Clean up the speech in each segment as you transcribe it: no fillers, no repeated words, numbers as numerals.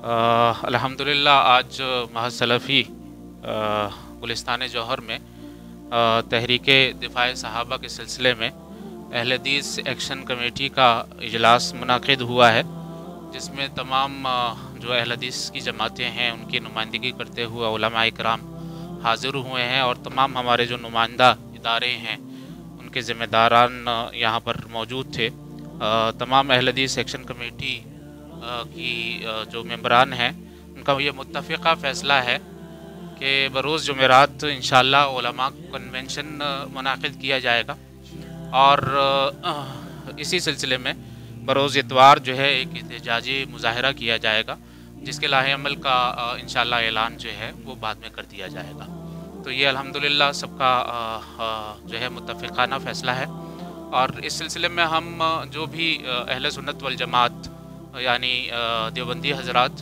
अल्हम्दुलिल्लाह आज महज सलफ़ी गुलिस्तान जौहर में तहरीक दिफ़ाए सहाबा के सिलसिले में अहले हदीस एक्शन कमेटी का इजलास मुनाक़िद हुआ है, जिसमें तमाम जो अहले हदीस की जमातें हैं उनकी नुमाइंदगी करते हुए उलमा इकराम हाज़िर हुए हैं और तमाम हमारे जो नुमाइंदा इदारे हैं उनके ज़िम्मेदारान यहाँ पर मौजूद थे। तमाम अहले हदीस एक्शन कमेटी की जो मेंबरान हैं उनका ये मुत्तफ़िक़ा फ़ैसला है कि बरोज़ जुमेरात इंशाअल्लाह उलमा कन्वेंशन मुनाक़िद किया जाएगा और इसी सिलसिले में बरोज़ इतवार जो है एक एहतजाजी मुज़ाहरा किया जाएगा, जिसके लाहे अमल का इंशाअल्लाह ऐलान जो है वो बाद में कर दिया जाएगा। तो ये अल्हम्दुलिल्लाह सबका जो है मुत्तफ़िक़ाना फ़ैसला है और इस सिलसिले में हम जो भी अहले सुन्नत वल जमात यानी देवबंदी हज़रात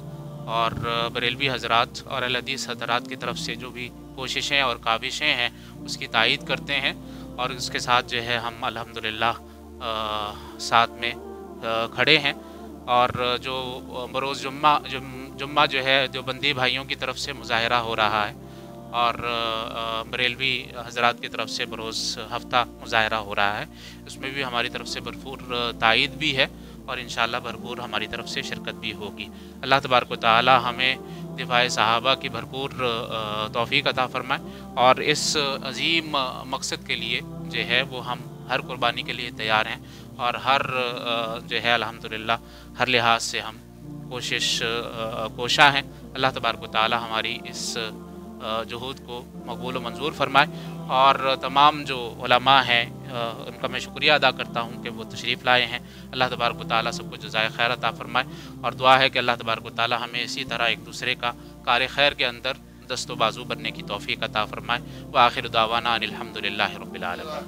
और बरेलवी हज़रात और अहले हदीस हज़रात की तरफ से जो भी कोशिशें और काविशें हैं उसकी तायीद करते हैं और उसके साथ जो है हम अल्हम्दुलिल्लाह साथ में खड़े हैं। और जो बरोज़ जुम्मा जो है देवबंदी भाइयों की तरफ से मुज़ाहरा हो रहा है और बरेलवी हज़रात की तरफ से बरोज़ हफ्ता मुज़ाहरा हो रहा है, उसमें भी हमारी तरफ से भरपूर तायीद भी है और इंशाअल्लाह भरपूर हमारी तरफ से शिरकत भी होगी। अल्लाह तबारक व तआला हमें दिफ़ाए सहाबा की भरपूर तौफ़ीक़ अता फ़रमाए और इस अज़ीम मकसद के लिए जो है वो हम हर कुर्बानी के लिए तैयार हैं और हर जो है अल्हम्दुलिल्लाह हर लिहाज से हम कोशा हैं। अल्लाह तबारक व तआला हमारी इस जुहूद को मकबूल व मंजूर फरमाए और तमाम जो उलमा हैं उनका मैं शुक्रिया अदा करता हूँ कि वो तशरीफ़ लाए हैं। अल्लाह तबारक व तआला सबको जज़ाए खैर अता फ़रमाए और दुआ है कि अल्लाह तबारक व तआला हमें इसी तरह एक दूसरे का कार खैर के अंदर दस्तो बाजू बनने की तौफ़ीक़ अता फ़रमाए। व आखिर दावाना अनिल हम्दुलिल्लाहि रब्बिल आलमीन।